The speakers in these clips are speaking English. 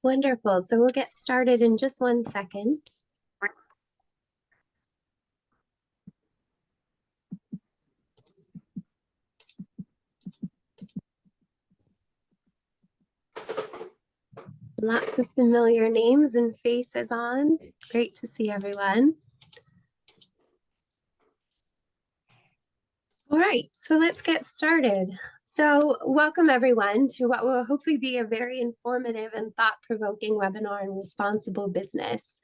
Wonderful. So we'll get started in just 1 second. Lots of familiar names and faces on. Great to see everyone. All right, so let's get started. So welcome everyone to what will hopefully be a very informative and thought-provoking webinar on responsible business.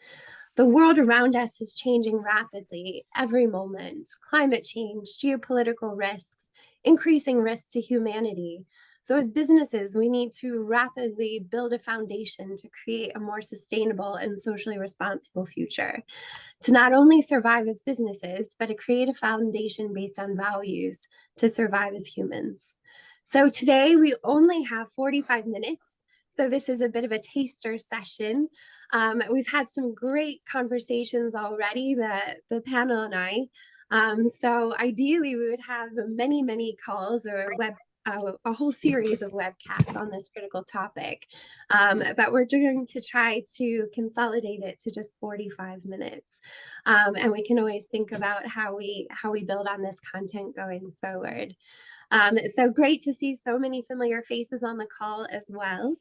The world around us is changing rapidly every moment. Climate change, geopolitical risks, increasing risks to humanity. So as businesses, we need to rapidly build a foundation to create a more sustainable and socially responsible future, to not only survive as businesses, but to create a foundation based on values to survive as humans. So today we only have 45 minutes. So this is a bit of a taster session. We've had some great conversations already, the panel and I. So ideally we would have many calls or a whole series of webcasts on this critical topic. But we're going to try to consolidate it to just 45 minutes. And we can always think about how we build on this content going forward. So great to see so many familiar faces on the call as well.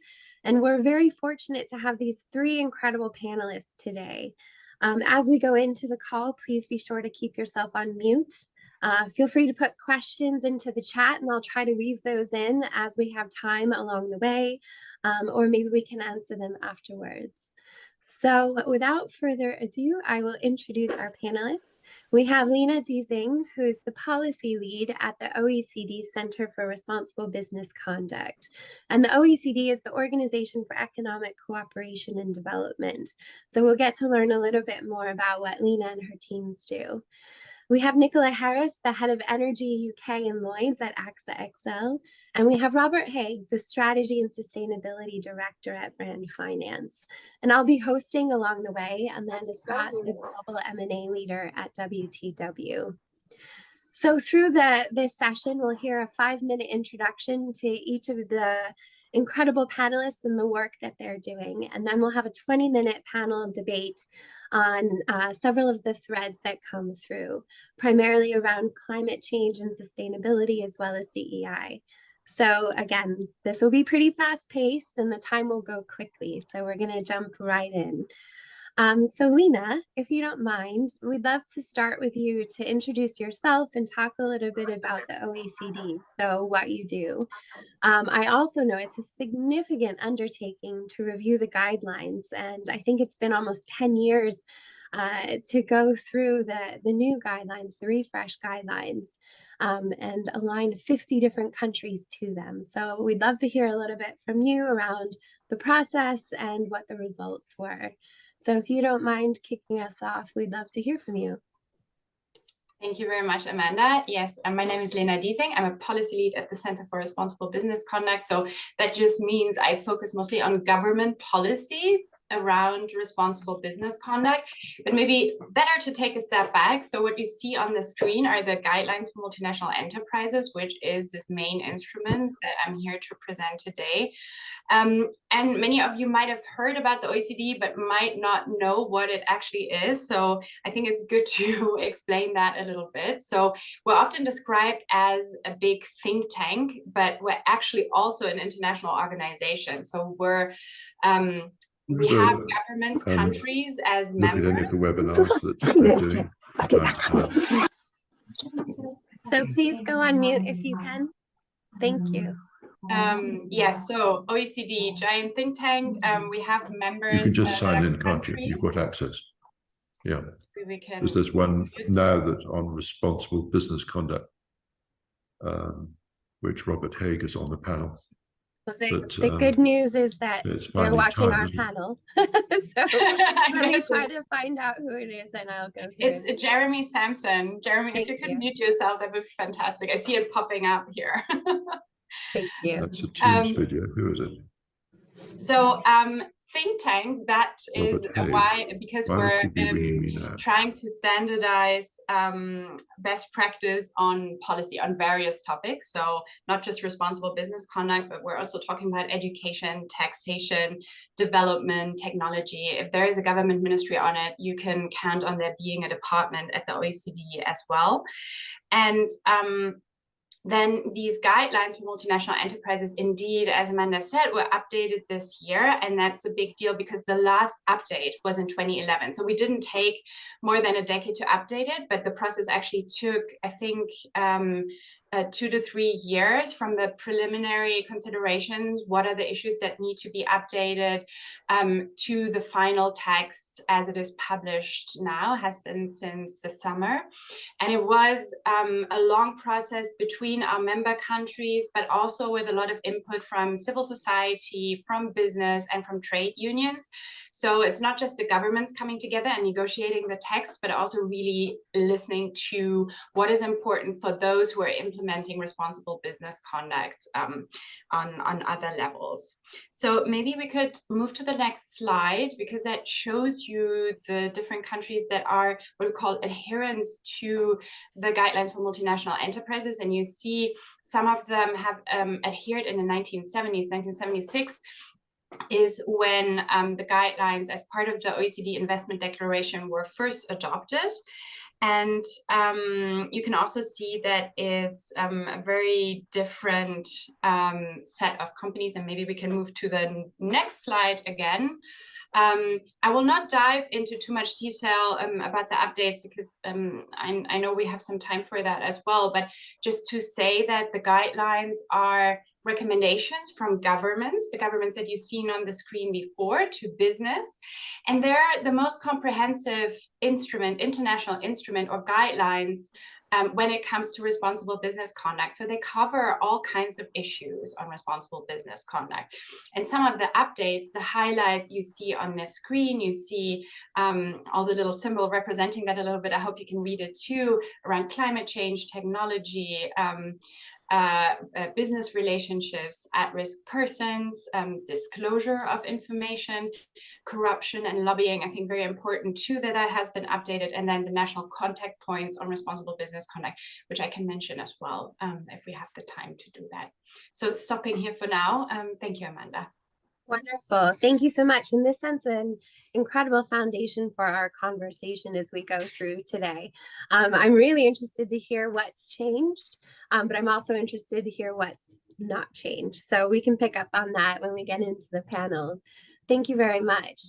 And we're very fortunate to have these 3 incredible panelists today. As we go into the call, please be sure to keep yourself on mute. Feel free to put questions into the chat and I'll try to weave those in as we have time along the way, or maybe we can answer them afterwards. So without further ado, I will introduce our panelists. We have Lena Deezing, who is the policy lead at the OECD Center for Responsible Business Conduct. And the OECD is the Organization for Economic Cooperation and Development. So we'll get to learn a little bit more about what Lena and her teams do. We have Nicola Harris, the head of Energy UK and Lloyds at AXA XL. And we have Robert Haig, the Strategy and Sustainability Director at Brand Finance. And I'll be hosting along the way, Amanda Scott, the Global M&A Leader at WTW. So through this session, we'll hear a 5-minute introduction to each of the incredible panelists and the work that they're doing. And then we'll have a 20-minute panel debate on several of the threads that come through, primarily around climate change and sustainability, as well as DEI. So again, this will be pretty fast-paced and the time will go quickly. So we're gonna jump right in. So Lena, if you don't mind, we'd love to start with you to introduce yourself and talk a little bit about the OECD, so what you do. I also know it's a significant undertaking to review the guidelines, and I think it's been almost 10 years to go through the new guidelines, the refresh guidelines, and align 50 different countries to them. So we'd love to hear a little bit from you around the process and what the results were. So if you don't mind kicking us off, we'd love to hear from you. Thank you very much, Amanda. Yes, my name is Lena Deezing. I'm a policy lead at the Center for Responsible Business Conduct. So that just means I focus mostly on government policies around responsible business conduct, but maybe better to take a step back. So what you see on the screen are the guidelines for multinational enterprises, which is this main instrument that I'm here to present today. And many of you might have heard about the OECD, but might not know what it actually is. So I think it's good to explain that a little bit. So we're often described as a big think tank, but we're actually also an international organization. So we have governments, countries as members. Look at any of the webinars that they're doing. So please go on mute if you can. Thank you. Yes, so OECD, giant think tank. We have members. You can just sign in, can't you? You've got access. Yeah. Because there's one now that on responsible business conduct, which Robert Haig is on the panel. Well, the good news is that they're watching our panel. So let me try to find out who it is and I'll go through. It's Jeremy Sampson. Jeremy, if you could mute yourself, that would be fantastic. I see it popping up here. Thank you. That's a Teams video. Who is it? So think tank. That is because we're trying to standardize best practice on policy on various topics. So not just responsible business conduct, but we're also talking about education, taxation, development, technology. If there is a government ministry on it, you can count on there being a department at the OECD as well. And then these guidelines for multinational enterprises, indeed, as Amanda said, were updated this year. And that's a big deal because the last update was in 2011. So we didn't take more than a decade to update it, but the process actually took, I think, 2 to 3 years from the preliminary considerations, what are the issues that need to be updated, to the final text as it is published now, has been since the summer. And it was a long process between our member countries, but also with a lot of input from civil society, from business, and from trade unions. So it's not just the governments coming together and negotiating the text, but also really listening to what is important for those who are implementing responsible business conduct on other levels. So maybe we could move to the next slide, because that shows you the different countries that are what we call adherents to the guidelines for multinational enterprises. And you see some of them have adhered in the 1970s. 1976 is when the guidelines as part of the OECD Investment Declaration were first adopted. And you can also see that it's a very different set of companies. And maybe we can move to the next slide again. I will not dive into too much detail about the updates, because I know we have some time for that as well. But just to say that the guidelines are recommendations from governments, the governments that you've seen on the screen before, to business. And they're the most comprehensive instrument, international instrument or guidelines when it comes to responsible business conduct. So they cover all kinds of issues on responsible business conduct. And some of the updates, the highlights you see on the screen, you see all the little symbol representing that a little bit. I hope you can read it too, around climate change, technology, business relationships, at-risk persons, disclosure of information, corruption and lobbying. I think very important too that has been updated. And then the national contact points on responsible business conduct, which I can mention as well if we have the time to do that. So stopping here for now. Thank you, Amanda. Wonderful. Thank you so much. And this sets an incredible foundation for our conversation as we go through today. I'm really interested to hear what's changed, but I'm also interested to hear what's not changed. So we can pick up on that when we get into the panel. Thank you very much.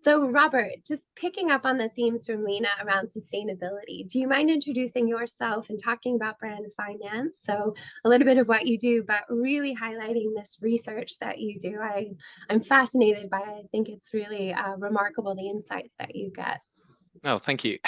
So Robert, just picking up on the themes from Lena around sustainability, do you mind introducing yourself and talking about brand finance? So a little bit of what you do, but really highlighting this research that you do. I'm fascinated by it. I think it's really remarkable, the insights that you get. Oh, thank you.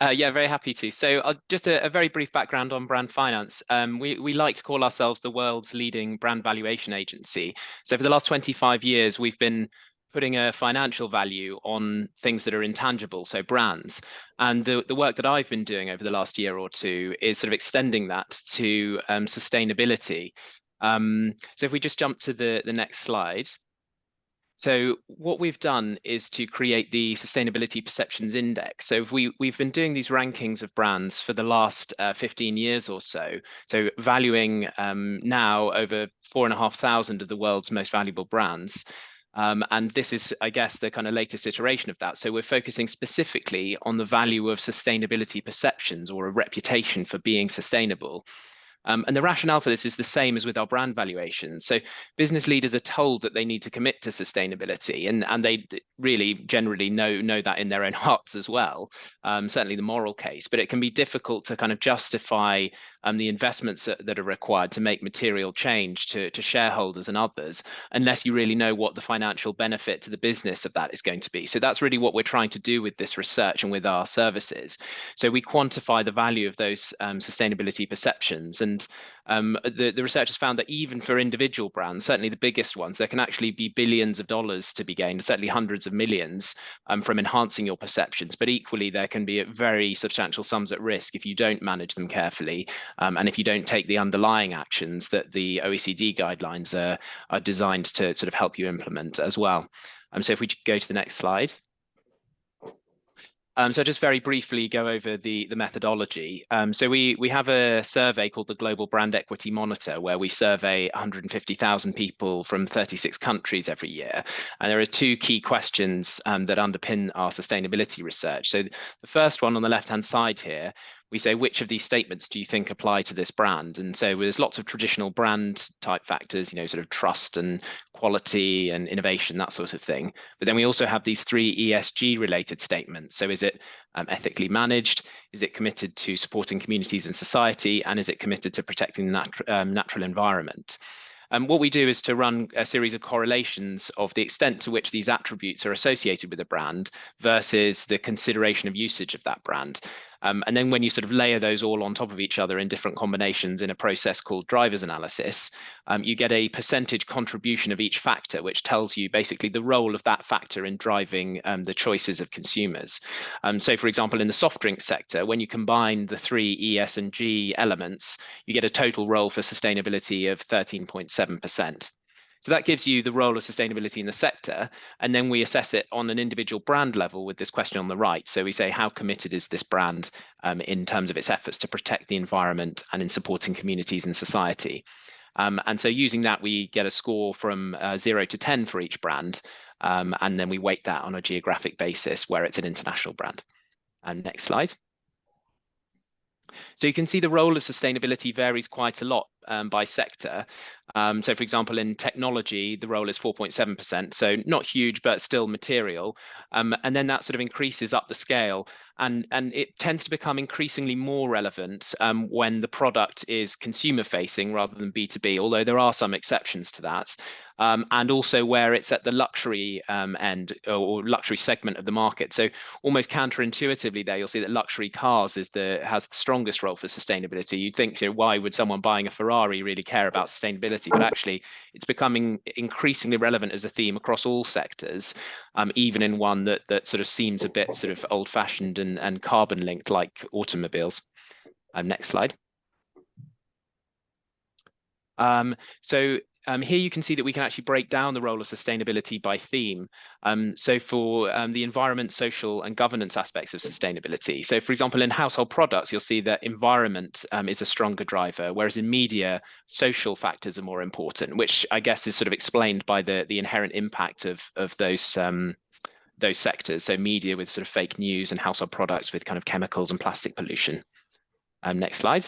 Yeah, very happy to. So just a very brief background on brand finance. We like to call ourselves the world's leading brand valuation agency. So for the last 25 years, we've been putting a financial value on things that are intangible, so brands. And the work that I've been doing over the last year or two is sort of extending that to sustainability. So if we just jump to the next slide. So what we've done is to create the Sustainability Perceptions Index. So we've been doing these rankings of brands for the last 15 years or so. So valuing now over 4,500 of the world's most valuable brands. And this is, I guess, the kind of latest iteration of that. So we're focusing specifically on the value of sustainability perceptions, or a reputation for being sustainable. And the rationale for this is the same as with our brand valuations. So business leaders are told that they need to commit to sustainability, and they really generally know that in their own hearts as well, certainly the moral case. But it can be difficult to kind of justify the investments that are required to make material change to shareholders and others, unless you really know what the financial benefit to the business of that is going to be. So that's really what we're trying to do with this research and with our services. So we quantify the value of those sustainability perceptions. And the researchers found that even for individual brands, certainly the biggest ones, there can actually be billions of dollars to be gained, certainly hundreds of millions from enhancing your perceptions. But equally, there can be very substantial sums at risk if you don't manage them carefully. and if you don't take the underlying actions that the OECD guidelines are designed to sort of help you implement as well. So if we go to the next slide. So just very briefly go over the methodology. So we have a survey called the Global Brand Equity Monitor, where we survey 150,000 people from 36 countries every year. And there are two key questions that underpin our sustainability research. So the first one on the left-hand side here, we say, which of these statements do you think apply to this brand? And so there's lots of traditional brand type factors, sort of trust and quality and innovation, that sort of thing. But then we also have these 3 ESG related statements. So is it ethically managed? Is it committed to supporting communities and society? And is it committed to protecting the natural environment? What we do is to run a series of correlations of the extent to which these attributes are associated with a brand versus the consideration of usage of that brand. And then when you sort of layer those all on top of each other in different combinations in a process called drivers analysis, you get a percentage contribution of each factor, which tells you basically the role of that factor in driving the choices of consumers. So for example, in the soft drink sector, when you combine the 3 E, S, and G elements, you get a total role for sustainability of 13.7%. So that gives you the role of sustainability in the sector. And then we assess it on an individual brand level with this question on the right. So we say, how committed is this brand in terms of its efforts to protect the environment and in supporting communities and society? And so using that, we get a score from 0 to 10 for each brand. And then we weight that on a geographic basis where it's an international brand. And next slide. So you can see the role of sustainability varies quite a lot by sector. So for example, in technology, the role is 4.7%, so not huge, but still material. And then that sort of increases up the scale. And it tends to become increasingly more relevant when the product is consumer facing rather than B2B, although there are some exceptions to that. And also where it's at the luxury end or luxury segment of the market. So almost counterintuitively there, you'll see that luxury cars has the strongest role for sustainability. You'd think, why would someone buying a Ferrari really care about sustainability? But actually, it's becoming increasingly relevant as a theme across all sectors, even in one that sort of seems a bit sort of old-fashioned and carbon linked like automobiles. Next slide. Here you can see that we can actually break down the role of sustainability by theme. So for the environment, social and governance aspects of sustainability. So for example, in household products, you'll see that environment is a stronger driver, whereas in media, social factors are more important, which I guess is sort of explained by the inherent impact of those sectors. So media with sort of fake news and household products with kind of chemicals and plastic pollution. Next slide.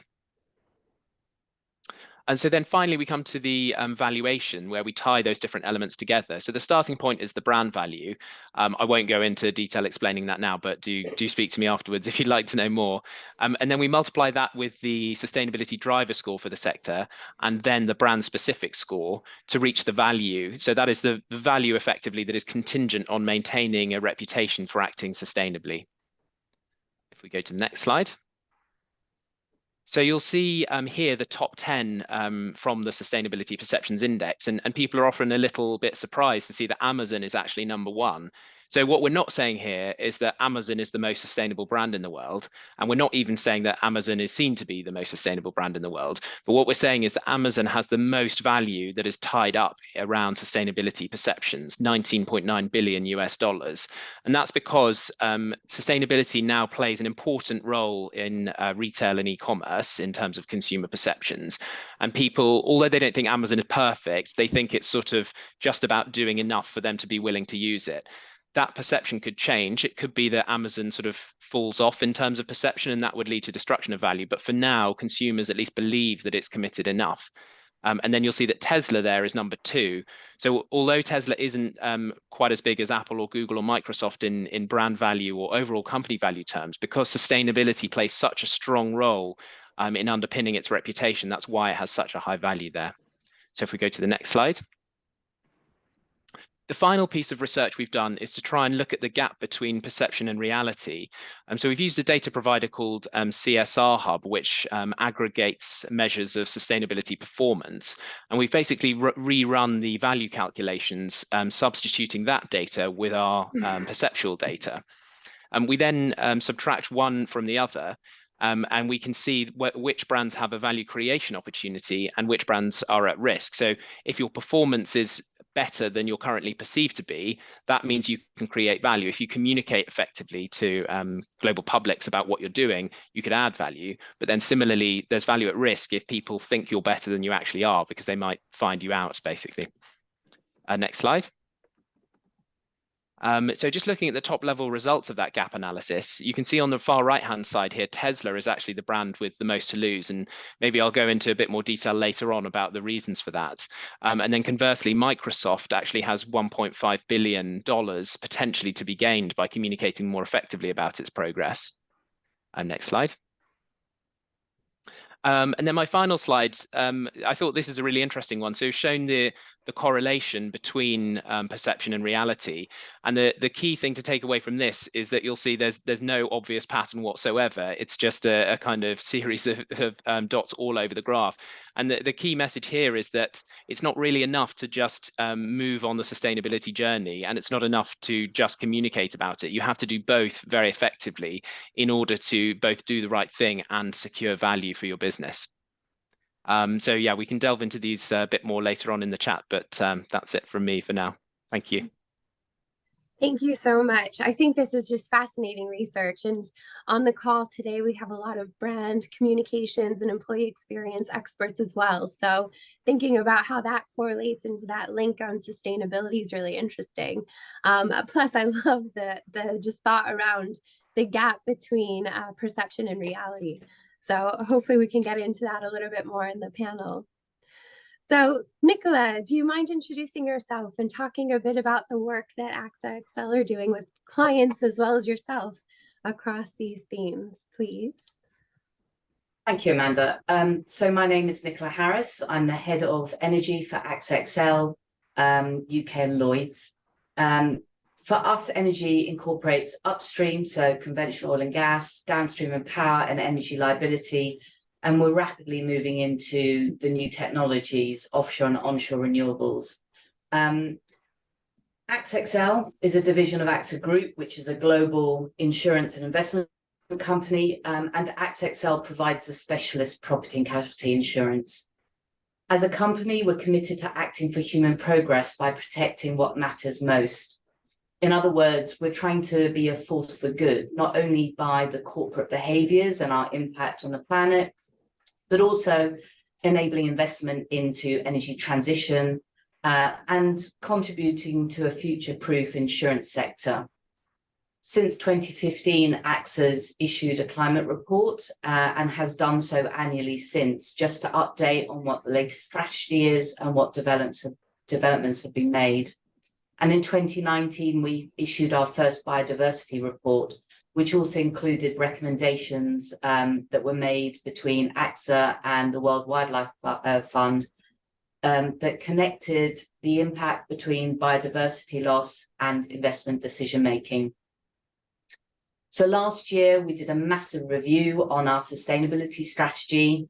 And so then finally, we come to the valuation where we tie those different elements together. So the starting point is the brand value. I won't go into detail explaining that now, but do speak to me afterwards if you'd like to know more. And then we multiply that with the sustainability driver score for the sector, and then the brand specific score to reach the value. So that is the value effectively that is contingent on maintaining a reputation for acting sustainably. If we go to the next slide. So you'll see here the top 10 from the Sustainability Perceptions Index, and people are often a little bit surprised to see that Amazon is actually #1. So what we're not saying here is that Amazon is the most sustainable brand in the world, and we're not even saying that Amazon is seen to be the most sustainable brand in the world. But what we're saying is that Amazon has the most value that is tied up around sustainability perceptions, $19.9 billion US. And that's because sustainability now plays an important role in retail and e-commerce in terms of consumer perceptions. And people, although they don't think Amazon is perfect, they think it's sort of just about doing enough for them to be willing to use it. That perception could change. It could be that Amazon sort of falls off in terms of perception, and that would lead to destruction of value. But for now, consumers at least believe that it's committed enough. And then you'll see that Tesla there is #2. So although Tesla isn't quite as big as Apple or Google or Microsoft in brand value or overall company value terms, because sustainability plays such a strong role in underpinning its reputation, that's why it has such a high value there. So if we go to the next slide. The final piece of research we've done is to try and look at the gap between perception and reality. So we've used a data provider called CSR Hub, which aggregates measures of sustainability performance. And we've basically rerun the value calculations, substituting that data with our perceptual data. And we then subtract one from the other. And we can see which brands have a value creation opportunity and which brands are at risk. So if your performance is better than you're currently perceived to be, that means you can create value. If you communicate effectively to global publics about what you're doing, you could add value. But then similarly, there's value at risk if people think you're better than you actually are, because they might find you out, basically. Next slide. So just looking at the top level results of that gap analysis, you can see on the far right hand side here, Tesla is actually the brand with the most to lose. And maybe I'll go into a bit more detail later on about the reasons for that. And then conversely, Microsoft actually has $1.5 billion potentially to be gained by communicating more effectively about its progress. Next slide. And then my final slide, I thought this is a really interesting one. So showing the correlation between perception and reality. And the key thing to take away from this is that you'll see there's no obvious pattern whatsoever. It's just a kind of series of dots all over the graph. And the key message here is that it's not really enough to just move on the sustainability journey, and it's not enough to just communicate about it. You have to do both very effectively in order to both do the right thing and secure value for your business. So yeah, we can delve into these a bit more later on in the chat, but that's it from me for now. Thank you. Thank you so much. I think this is just fascinating research. And on the call today, we have a lot of brand communications and employee experience experts as well. So thinking about how that correlates into that link on sustainability is really interesting. Plus, I love the just thought around the gap between perception and reality. So hopefully we can get into that a little bit more in the panel. So Nicola, do you mind introducing yourself and talking a bit about the work that AXA XL are doing with clients as well as yourself across these themes, please? Thank you, Amanda. So my name is Nicola Harris. I'm the head of energy for AXA XL, UK and Lloyd's. For us, energy incorporates upstream, so conventional oil and gas, downstream and power and energy liability, and we're rapidly moving into the new technologies, offshore and onshore renewables. AXA XL is a division of AXA Group, which is a global insurance and investment company, and AXA XL provides a specialist property and casualty insurance. As a company, we're committed to acting for human progress by protecting what matters most. In other words, we're trying to be a force for good, not only by the corporate behaviors and our impact on the planet, but also enabling investment into energy transition and contributing to a future-proof insurance sector. Since 2015, AXA's issued a climate report and has done so annually since, just to update on what the latest strategy is and what developments have been made. And in 2019, we issued our first biodiversity report, which also included recommendations that were made between AXA and the World Wildlife Fund that connected the impact between biodiversity loss and investment decision-making. So last year, we did a massive review on our sustainability strategy.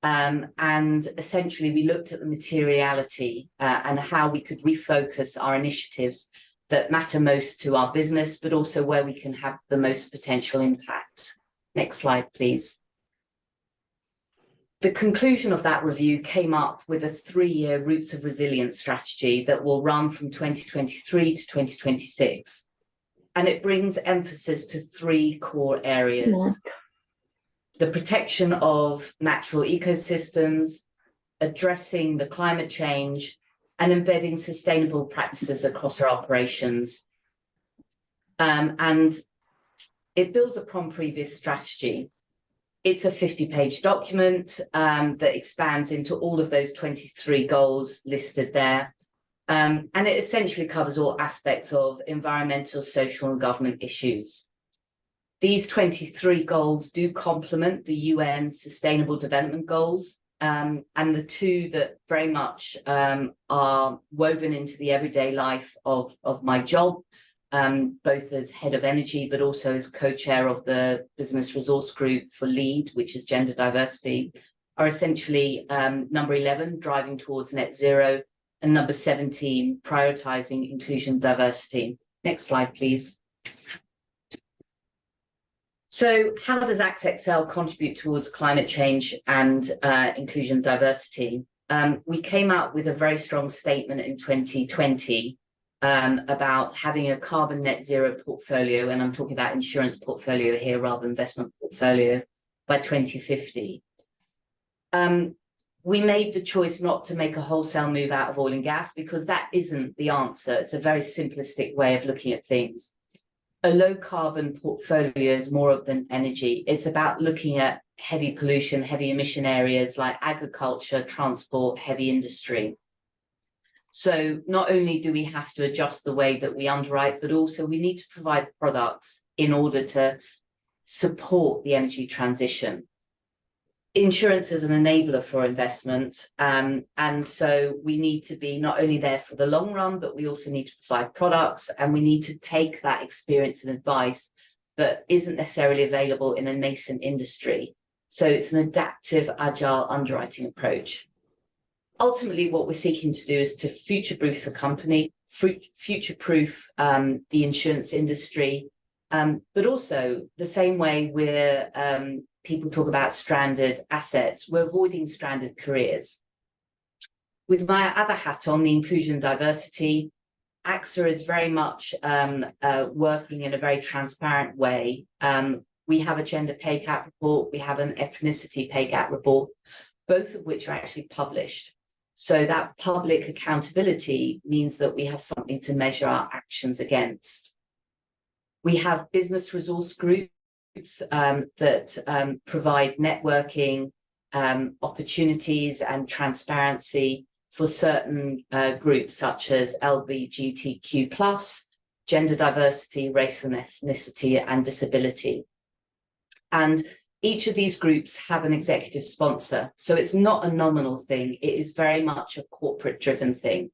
And essentially, we looked at the materiality and how we could refocus our initiatives that matter most to our business, but also where we can have the most potential impact. Next slide, please. The conclusion of that review came up with a 3-year Roots of Resilience strategy that will run from 2023 to 2026. And it brings emphasis to 3 core areas. Yeah. The protection of natural ecosystems, addressing the climate change, and embedding sustainable practices across our operations. And it builds upon previous strategy. It's a 50-page document that expands into all of those 23 goals listed there. And it essentially covers all aspects of environmental, social, and government issues. These 23 goals do complement the UN Sustainable Development Goals, and the 2 that very much are woven into the everyday life of my job, both as head of energy, but also as co-chair of the Business Resource Group for LEAD, which is gender diversity, are essentially number 11, driving towards net zero, and number 17, prioritizing inclusion and diversity. Next slide, please. So how does AXXL contribute towards climate change and inclusion and diversity? We came out with a very strong statement in 2020 about having a carbon net zero portfolio, and I'm talking about insurance portfolio here rather than investment portfolio, by 2050. We made the choice not to make a wholesale move out of oil and gas because that isn't the answer. It's a very simplistic way of looking at things. A low carbon portfolio is more than energy. It's about looking at heavy pollution, heavy emission areas like agriculture, transport, heavy industry. So not only do we have to adjust the way that we underwrite, but also we need to provide products in order to support the energy transition. Insurance is an enabler for investment, and so we need to be not only there for the long run, but we also need to provide products, and we need to take that experience and advice that isn't necessarily available in a nascent industry. So it's an adaptive, agile underwriting approach. Ultimately, what we're seeking to do is to future-proof the company, future-proof the insurance industry, but also the same way we're people talk about stranded assets, we're avoiding stranded careers. With my other hat on, the inclusion and diversity, AXA is very much working in a very transparent way. We have a gender pay gap report, we have an ethnicity pay gap report, both of which are actually published. So that public accountability means that we have something to measure our actions against. We have business resource groups that provide networking opportunities and transparency for certain groups such as LGBTQ+, gender diversity, race and ethnicity, and disability. And each of these groups have an executive sponsor. So it's not a nominal thing, it is very much a corporate-driven thing.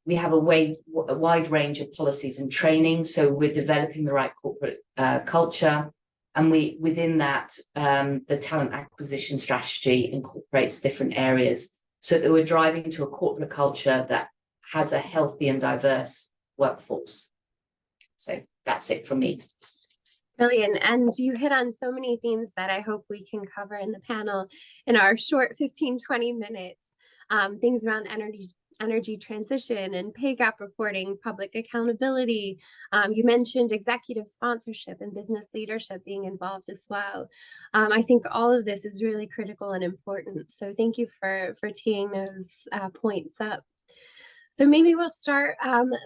We have a wide range of policies and training, so we're developing the right corporate culture, and within that, the talent acquisition strategy incorporates different areas so that we're driving to a corporate culture that has a healthy and diverse workforce. So that's it from me. Brilliant. And you hit on so many themes that I hope we can cover in the panel in our short 15-20 minutes. Things around energy transition and pay gap reporting, public accountability. You mentioned executive sponsorship and business leadership being involved as well. I think all of this is really critical and important. So thank you for teeing those points up. So maybe we'll start,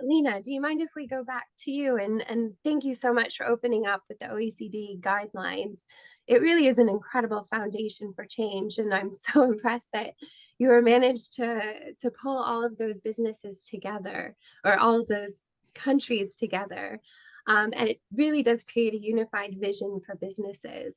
Lena, do you mind if we go back to you? And thank you so much for opening up with the OECD guidelines. It really is an incredible foundation for change. And I'm so impressed that you were managed to pull all of those businesses together, or all of those countries together. And it really does create a unified vision for businesses.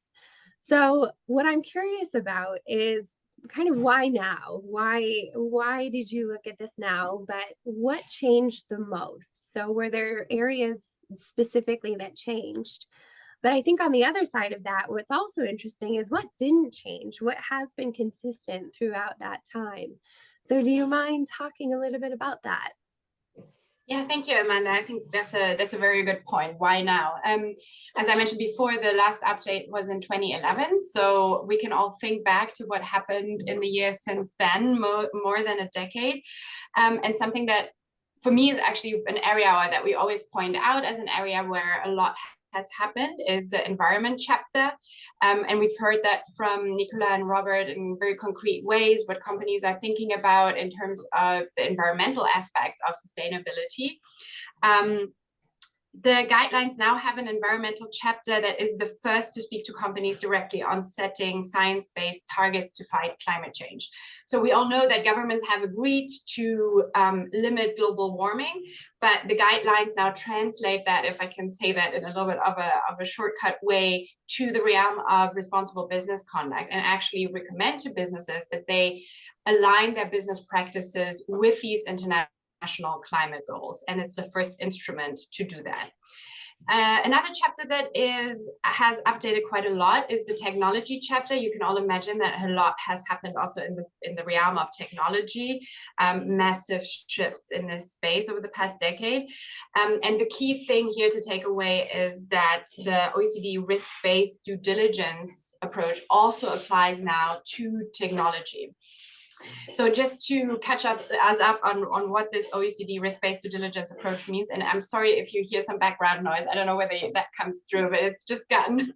So what I'm curious about is kind of why now? Why did you look at this now? But what changed the most? So were there areas specifically that changed? But I think on the other side of that, what's also interesting is what didn't change, what has been consistent throughout that time. So do you mind talking a little bit about that? Yeah, thank you, Amanda. I think that's a very good point. Why now? As I mentioned before, the last update was in 2011, so we can all think back to what happened in the years since then, more than a decade, and something that for me is actually an area that we always point out as an area where a lot has happened is the environment chapter. And we've heard that from Nicola and Robert in very concrete ways, what companies are thinking about in terms of the environmental aspects of sustainability. The guidelines now have an environmental chapter that is the first to speak to companies directly on setting science-based targets to fight climate change. So we all know that governments have agreed to limit global warming, but the guidelines now translate that, if I can say that in a little bit of a shortcut way, to the realm of responsible business conduct, and actually recommend to businesses that they align their business practices with these international climate goals, and it's the first instrument to do that. Another chapter that has updated quite a lot is the technology chapter. You can all imagine that a lot has happened also in the realm of technology, massive shifts in this space over the past decade. And the key thing here to take away is that the OECD risk-based due diligence approach also applies now to technology. So just to catch us up on what this OECD risk-based due diligence approach means, and I'm sorry if you hear some background noise, I don't know whether that comes through, but it's just gotten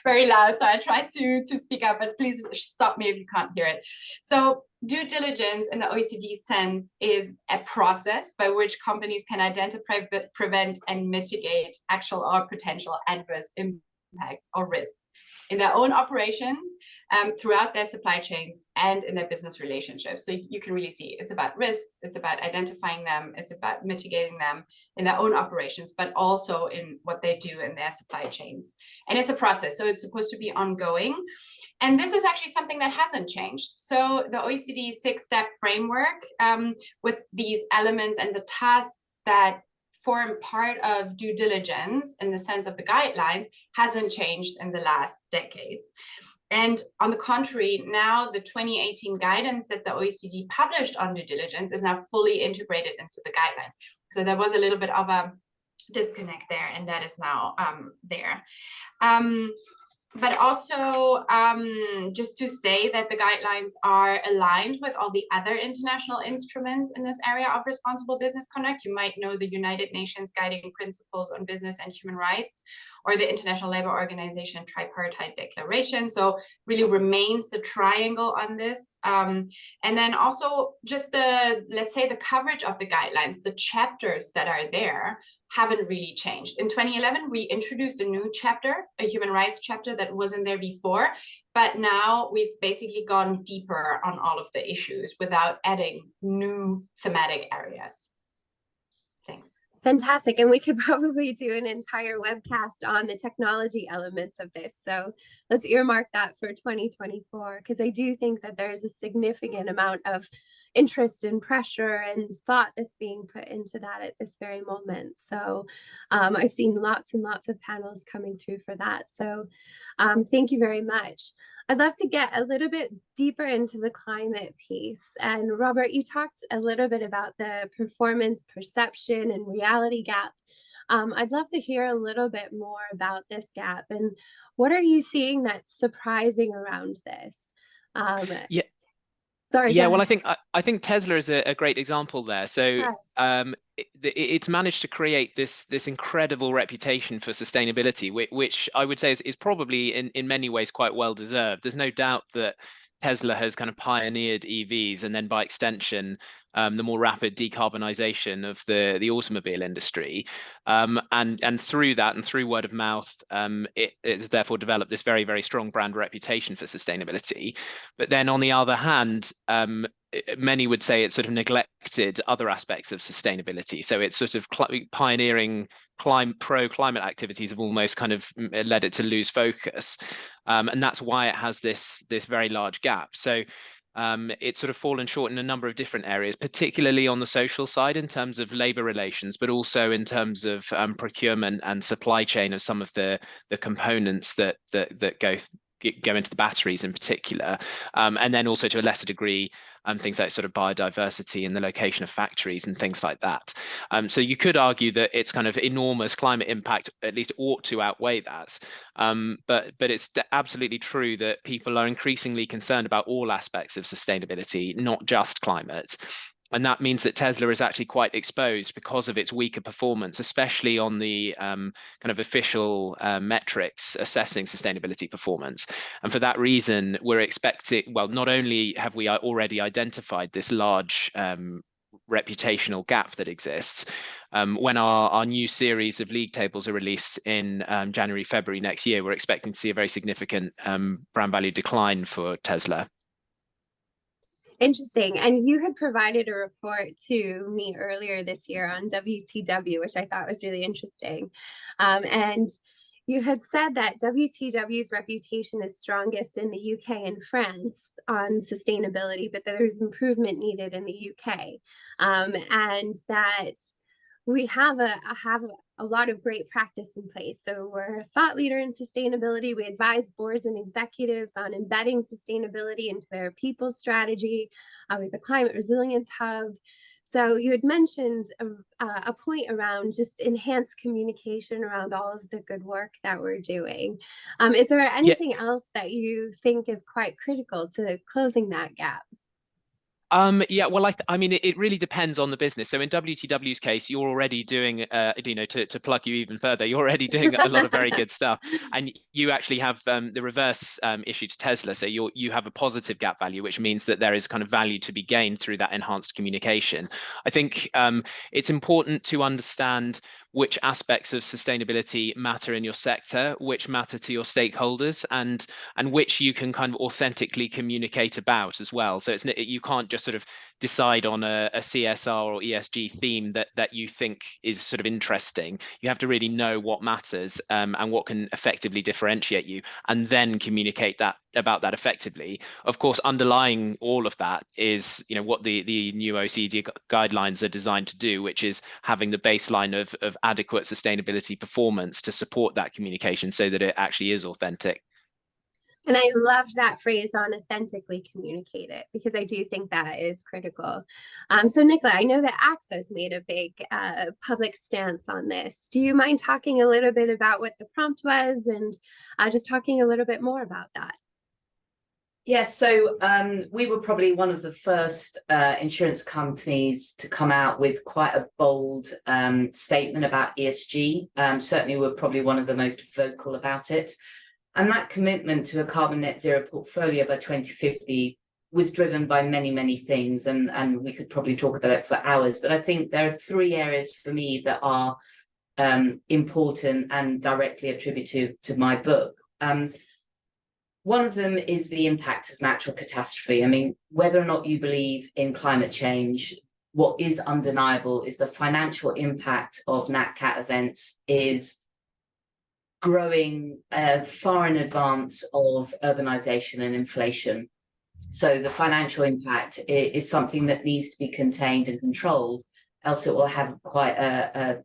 very loud, so I try to speak up, but please stop me if you can't hear it. So due diligence in the OECD sense is a process by which companies can identify, prevent, and mitigate actual or potential adverse impacts or risks in their own operations, throughout their supply chains, and in their business relationships. So you can really see it's about risks, it's about identifying them, it's about mitigating them in their own operations, but also in what they do in their supply chains. And it's a process, so it's supposed to be ongoing. And this is actually something that hasn't changed. So the OECD 6-step framework, with these elements and the tasks that form part of due diligence in the sense of the guidelines, hasn't changed in the last decades. And on the contrary, now the 2018 guidance that the OECD published on due diligence is now fully integrated into the guidelines. So there was a little bit of a disconnect there, and that is now there. But also, just to say that the guidelines are aligned with all the other international instruments in this area of responsible business conduct. You might know the United Nations Guiding Principles on Business and Human Rights, or the International Labour Organization Tripartite Declaration. So really remains the triangle on this. And then also just let's say the coverage of the guidelines, the chapters that are there haven't really changed. In 2011, we introduced a new chapter, a human rights chapter that wasn't there before, but now we've basically gone deeper on all of the issues without adding new thematic areas. Thanks. Fantastic. And we could probably do an entire webcast on the technology elements of this. So let's earmark that for 2024, because I do think that there's a significant amount of interest and pressure and thought that's being put into that at this very moment. So I've seen lots and lots of panels coming through for that. So thank you very much. I'd love to get a little bit deeper into the climate piece. And Robert, you talked a little bit about the performance, perception, and reality gap. I'd love to hear a little bit more about this gap, and what are you seeing that's surprising around this? Yeah. Sorry. Yeah, well, I think Tesla is a great example there. So it's managed to create this incredible reputation for sustainability, which I would say is probably in many ways quite well deserved. There's no doubt that Tesla has kind of pioneered EVs, and then by extension, the more rapid decarbonization of the automobile industry, and through that and through word of mouth, it's therefore developed this very, very strong brand reputation for sustainability. But then on the other hand, many would say it's sort of neglected other aspects of sustainability. So it's sort of pioneering pro-climate activities have almost kind of led it to lose focus, and that's why it has this very large gap. So it's sort of fallen short in a number of different areas, particularly on the social side in terms of labor relations, but also in terms of procurement and supply chain of some of the components that go into the batteries in particular, and then also to a lesser degree things like sort of biodiversity and the location of factories and things like that. So you could argue that its kind of enormous climate impact at least ought to outweigh that, but it's absolutely true that people are increasingly concerned about all aspects of sustainability, not just climate. And that means that Tesla is actually quite exposed because of its weaker performance, especially on the kind of official metrics assessing sustainability performance. And for that reason, we're expecting, well, not only have we already identified this large reputational gap that exists, when our new series of league tables are released in January, February next year, we're expecting to see a very significant brand value decline for Tesla. Interesting. And you had provided a report to me earlier this year on WTW, which I thought was really interesting. And you had said that WTW's reputation is strongest in the UK and France on sustainability, but that there's improvement needed in the UK. And that we have a lot of great practice in place. So we're a thought leader in sustainability. We advise boards and executives on embedding sustainability into their people strategy with the Climate Resilience Hub. So you had mentioned a point around just enhanced communication around all of the good work that we're doing. Is there anything else that you think is quite critical to closing that gap? Yeah, well, I mean, it really depends on the business. So in WTW's case, you're already doing, to plug you even further, you're already doing a lot of very good stuff, and you actually have the reverse issue to Tesla. So you have a positive gap value, which means that there is kind of value to be gained through that enhanced communication. I think it's important to understand which aspects of sustainability matter in your sector, which matter to your stakeholders, and which you can kind of authentically communicate about as well. So you can't just sort of decide on a CSR or ESG theme that you think is sort of interesting. You have to really know what matters and what can effectively differentiate you, and then communicate about that effectively. Of course, underlying all of that is, what the new OECD guidelines are designed to do, which is having the baseline of adequate sustainability performance to support that communication so that it actually is authentic. And I loved that phrase on authentically communicate it, because I do think that is critical. So Nicola, I know that Axos made a big public stance on this. Do you mind talking a little bit about what the prompt was, and just talking a little bit more about that? Yes, so we were probably one of the first insurance companies to come out with quite a bold statement about ESG. Certainly we're probably one of the most vocal about it. And that commitment to a carbon net zero portfolio by 2050 was driven by many, many things, and we could probably talk about it for hours. But I think there are three areas for me that are important and directly attributed to my book. One of them is the impact of natural catastrophe. I mean, whether or not you believe in climate change, what is undeniable is the financial impact of Nat Cat events is growing far in advance of urbanization and inflation. So the financial impact is something that needs to be contained and controlled, else it will have quite a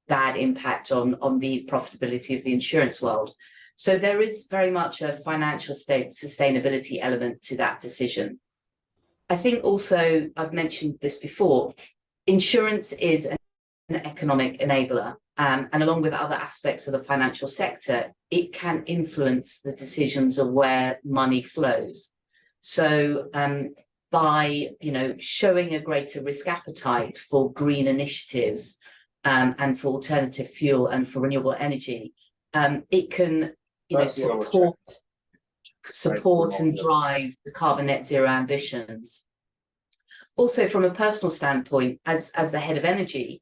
bad impact on the profitability of the insurance world. So there is very much a financial sustainability element to that decision. I think also, I've mentioned this before, insurance is an economic enabler. And along with other aspects of the financial sector, it can influence the decisions of where money flows. So by showing a greater risk appetite for green initiatives and for alternative fuel and for renewable energy, it can support and drive the carbon net zero ambitions. Also, from a personal standpoint, as the head of energy,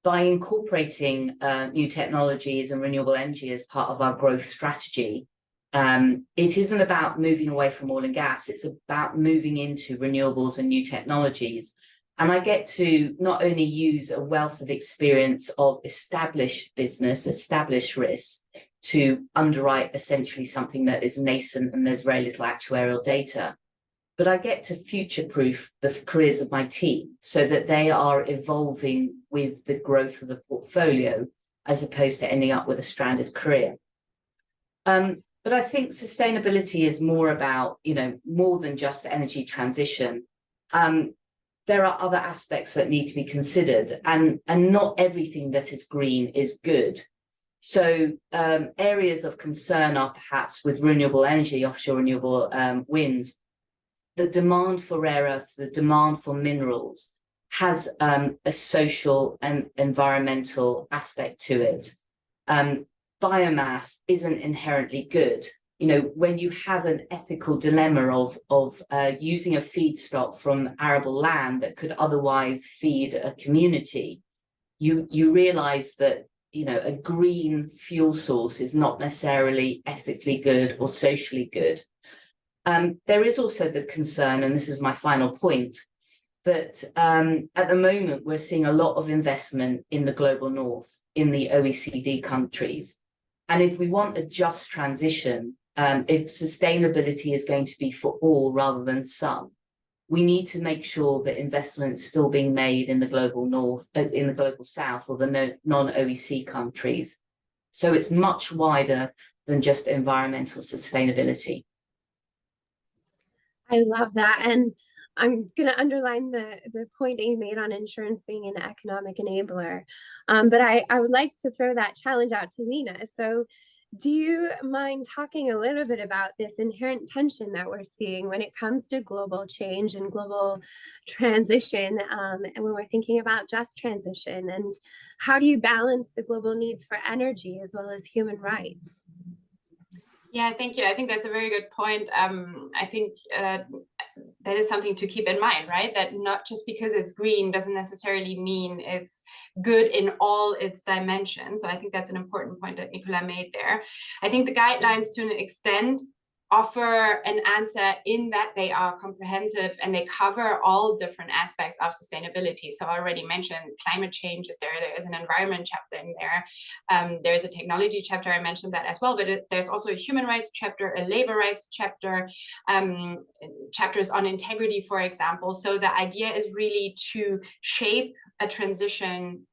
by incorporating new technologies and renewable energy as part of our growth strategy, it isn't about moving away from oil and gas, it's about moving into renewables and new technologies. And I get to not only use a wealth of experience of established business, established risks, to underwrite essentially something that is nascent and there's very little actuarial data, but I get to future-proof the careers of my team so that they are evolving with the growth of the portfolio as opposed to ending up with a stranded career. But I think sustainability is more about, more than just energy transition. There are other aspects that need to be considered, and not everything that is green is good. So areas of concern are perhaps with renewable energy, offshore renewable wind. The demand for rare earths, the demand for minerals has a social and environmental aspect to it. Biomass isn't inherently good. When you have an ethical dilemma of using a feedstock from arable land that could otherwise feed a community, you realize that a green fuel source is not necessarily ethically good or socially good. There is also the concern, and this is my final point, that at the moment we're seeing a lot of investment in the global north, in the OECD countries. And if we want a just transition, if sustainability is going to be for all rather than some, we need to make sure that investment's still being made in the global north, as in the global south, or the non-OECD countries. So it's much wider than just environmental sustainability. I love that. And I'm going to underline the point that you made on insurance being an economic enabler. But I would like to throw that challenge out to Lena. So do you mind talking a little bit about this inherent tension that we're seeing when it comes to global change and global transition, and when we're thinking about just transition, and how do you balance the global needs for energy as well as human rights? Yeah, thank you. I think that's a very good point. I think that is something to keep in mind, right? That not just because it's green doesn't necessarily mean it's good in all its dimensions. So I think that's an important point that Nicola made there. I think the guidelines to an extent offer an answer in that they are comprehensive and they cover all different aspects of sustainability. So I already mentioned climate change is there. There is an environment chapter in there. There is a technology chapter. I mentioned that as well. But there's also a human rights chapter, a labor rights chapter, chapters on integrity, for example. So the idea is really to shape a transition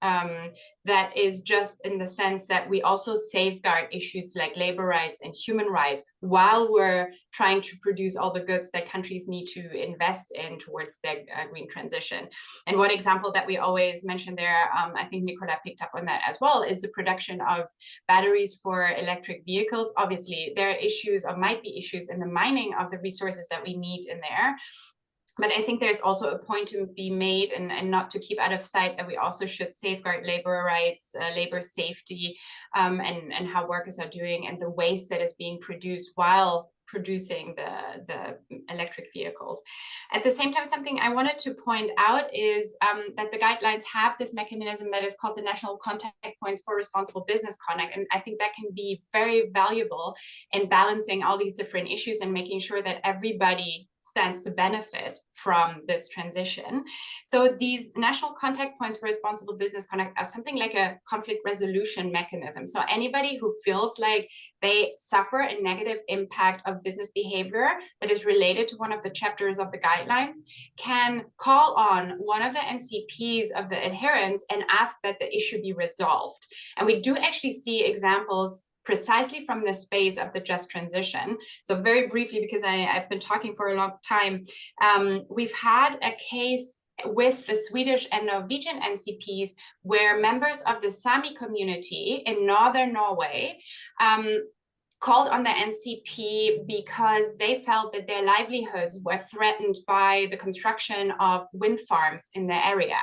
that is just in the sense that we also safeguard issues like labor rights and human rights while we're trying to produce all the goods that countries need to invest in towards their green transition. And one example that we always mention there, I think Nicola picked up on that as well, is the production of batteries for electric vehicles. Obviously, there are issues or might be issues in the mining of the resources that we need in there. But I think there's also a point to be made and not to keep out of sight that we also should safeguard labor rights, labor safety, and how workers are doing and the waste that is being produced while producing the electric vehicles. At the same time, something I wanted to point out is that the guidelines have this mechanism that is called the National Contact Points for Responsible Business Conduct. And I think that can be very valuable in balancing all these different issues and making sure that everybody stands to benefit from this transition. So these national contact points for responsible business conduct are something like a conflict resolution mechanism. So anybody who feels like they suffer a negative impact of business behavior that is related to one of the chapters of the guidelines can call on one of the NCPs of the adherents and ask that the issue be resolved. And we do actually see examples precisely from the space of the just transition. So very briefly, because I've been talking for a long time, we've had a case with the Swedish and Norwegian NCPs where members of the Sami community in northern Norway called on the NCP because they felt that their livelihoods were threatened by the construction of wind farms in their area.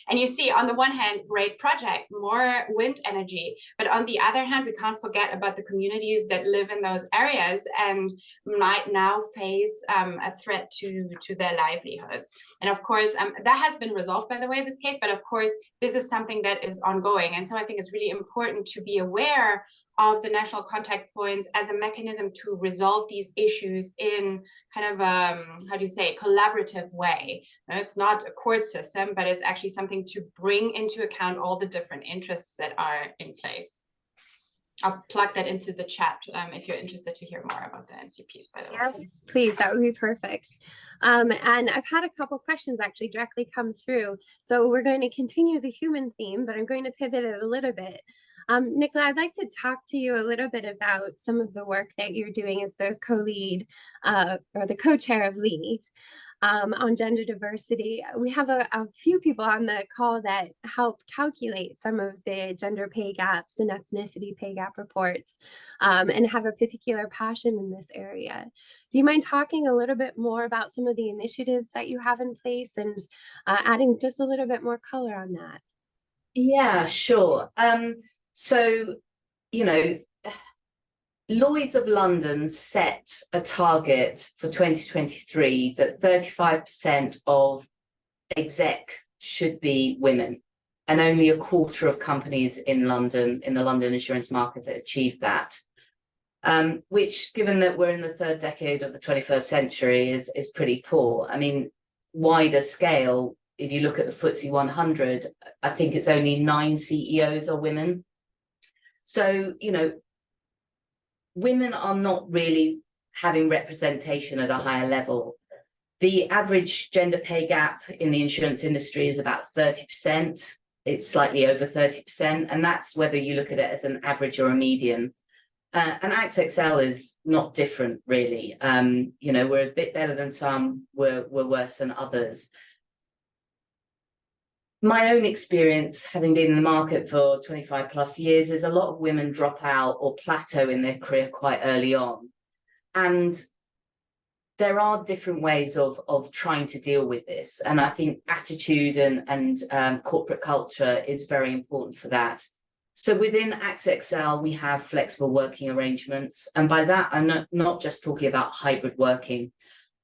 And you see, on the one hand, great project, more wind energy, but on the other hand, we can't forget about the communities that live in those areas and might now face a threat to their livelihoods. And of course, that has been resolved, by the way, this case, but of course, this is something that is ongoing. And so I think it's really important to be aware of the national contact points as a mechanism to resolve these issues in kind of how do you say, collaborative way. Now, it's not a court system, but it's actually something to bring into account all the different interests that are in place. I'll plug that into the chat if you're interested to hear more about the NCPs, by the way. Yes, please, that would be perfect. And I've had a couple questions actually directly come through. So we're going to continue the human theme, but I'm going to pivot it a little bit. Nicola, I'd like to talk to you a little bit about some of the work that you're doing as the co-lead or the co-chair of LEAD on gender diversity. We have a few people on the call that help calculate some of the gender pay gaps and ethnicity pay gap reports and have a particular passion in this area. Do you mind talking a little bit more about some of the initiatives that you have in place and adding just a little bit more color on that? Yeah, sure. So, you know, Lloyd's of London set a target for 2023 that 35% of exec should be women, and only a quarter of companies in London, in the London insurance market, that achieve that. Which, given that we're in the third decade of the 21st century, is pretty poor. I mean, wider scale, if you look at the FTSE 100, I think it's only 9 CEOs are women. So, you know, women are not really having representation at a higher level. The average gender pay gap in the insurance industry is about 30%. It's slightly over 30%, and that's whether you look at it as an average or a median. And AXXL is not different, really. You know, we're a bit better than some, we're worse than others. My own experience, having been in the market for 25 plus years, is a lot of women drop out or plateau in their career quite early on. And there are different ways of trying to deal with this. And I think attitude and corporate culture is very important for that. So within AXXL, we have flexible working arrangements. And by that, I'm not just talking about hybrid working.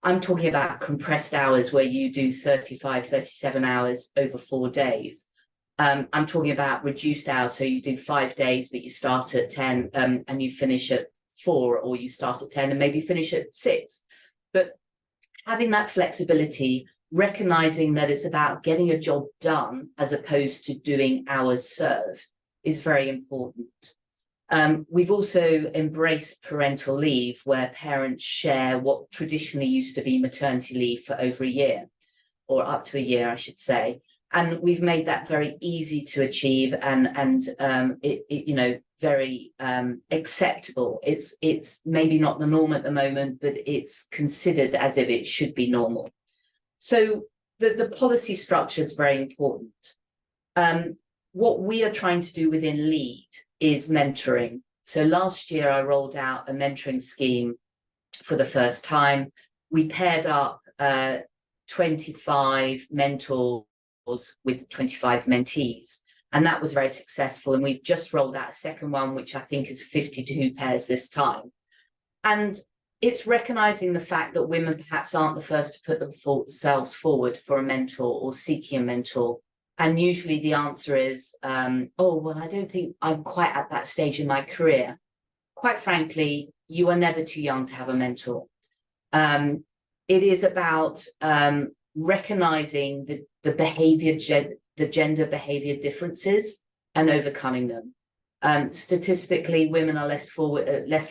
I'm talking about compressed hours where you do 35, 37 hours over 4 days. I'm talking about reduced hours. So you do 5 days, but you start at 10 and you finish at 4, or you start at 10 and maybe finish at 6. But having that flexibility, recognizing that it's about getting a job done as opposed to doing hours served, is very important. We've also embraced parental leave, where parents share what traditionally used to be maternity leave for over a year, or up to a year, I should say. And we've made that very easy to achieve and you know, very acceptable. It's maybe not the norm at the moment, but it's considered as if it should be normal. So the policy structure is very important. What we are trying to do within LEAD is mentoring. So last year I rolled out a mentoring scheme for the first time. We paired up 25 mentors with 25 mentees. And that was very successful. And we've just rolled out a second one, which I think is 52 pairs this time. And it's recognizing the fact that women perhaps aren't the first to put themselves forward for a mentor or seeking a mentor. And usually the answer is, oh, well, I don't think I'm quite at that stage in my career. Quite frankly, you are never too young to have a mentor. It is about recognizing the behavior, the gender behavior differences and overcoming them. Statistically, women are less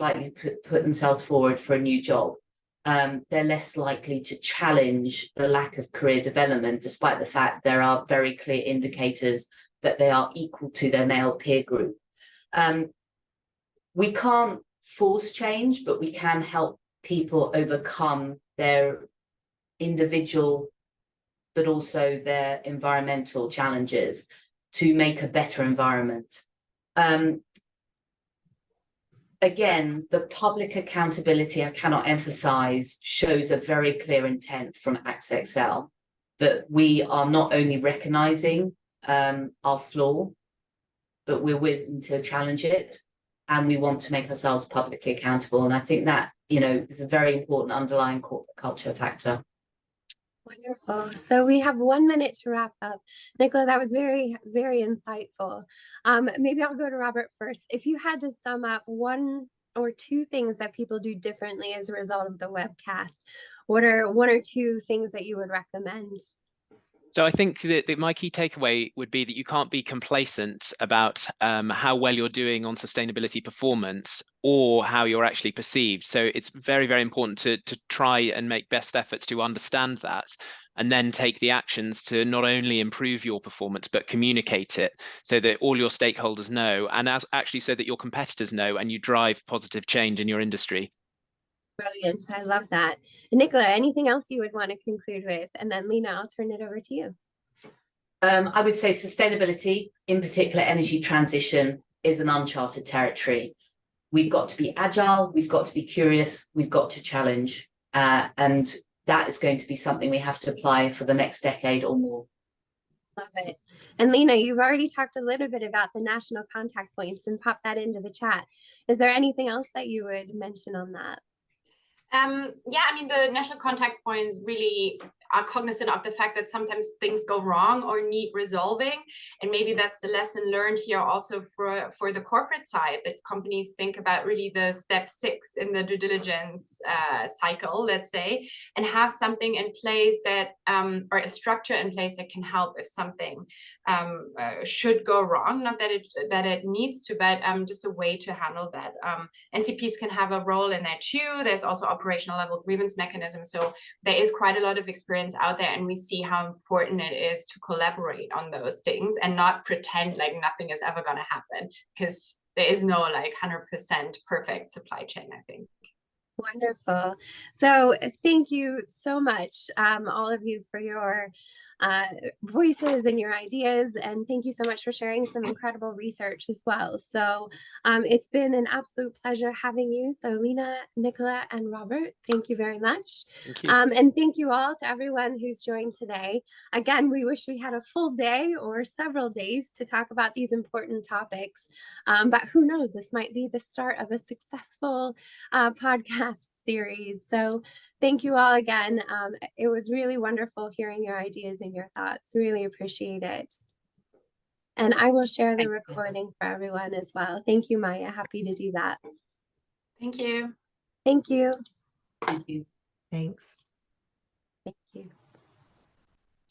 likely to put themselves forward for a new job. They're less likely to challenge the lack of career development, despite the fact there are very clear indicators that they are equal to their male peer group. We can't force change, but we can help people overcome their individual, but also their environmental challenges to make a better environment. Again, the public accountability, I cannot emphasize, shows a very clear intent from AXXL that we are not only recognizing our flaw, but we're willing to challenge it, and we want to make ourselves publicly accountable. And I think that, you know, is a very important underlying corporate culture factor. Wonderful. So we have 1 minute to wrap up. Nicola, that was very, very insightful. Maybe I'll go to Robert first. If you had to sum up 1 or 2 things that people do differently as a result of the webcast, what are 1 or 2 things that you would recommend? So I think that my key takeaway would be that you can't be complacent about how well you're doing on sustainability performance or how you're actually perceived. So it's very, very important to try and make best efforts to understand that, and then take the actions to not only improve your performance, but communicate it so that all your stakeholders know, and actually so that your competitors know, and you drive positive change in your industry. Brilliant. I love that. And Nicola, anything else you would want to conclude with? And then Lena, I'll turn it over to you. I would say sustainability, in particular energy transition, is an uncharted territory. We've got to be agile, we've got to be curious, we've got to challenge. And that is going to be something we have to apply for the next decade or more. Love it. And Lena, you've already talked a little bit about the national contact points and popped that into the chat. Is there anything else that you would mention on that? Yeah, I mean, the national contact points really are cognizant of the fact that sometimes things go wrong or need resolving. And maybe that's the lesson learned here also for the corporate side, that companies think about really the step 6 in the due diligence cycle, let's say, and have something in place that, or a structure in place that can help if something should go wrong. Not that it needs to, but just a way to handle that. NCPs can have a role in that too. There's also operational level grievance mechanisms. So there is quite a lot of experience out there, and we see how important it is to collaborate on those things and not pretend like nothing is ever going to happen, because there is no like 100% perfect supply chain, I think. Wonderful. So thank you so much, all of you, for your voices and your ideas. And thank you so much for sharing some incredible research as well. So it's been an absolute pleasure having you. So Lena, Nicola, and Robert, thank you very much. Thank you. And thank you all to everyone who's joined today. Again, we wish we had a full day or several days to talk about these important topics. But who knows, this might be the start of a successful podcast series. So thank you all again. It was really wonderful hearing your ideas and your thoughts. Really appreciate it. And I will share the recording for everyone as well. Thank you, Maya. Happy to do that. Thank you. Thank you. Thank you. Thanks. Thank you.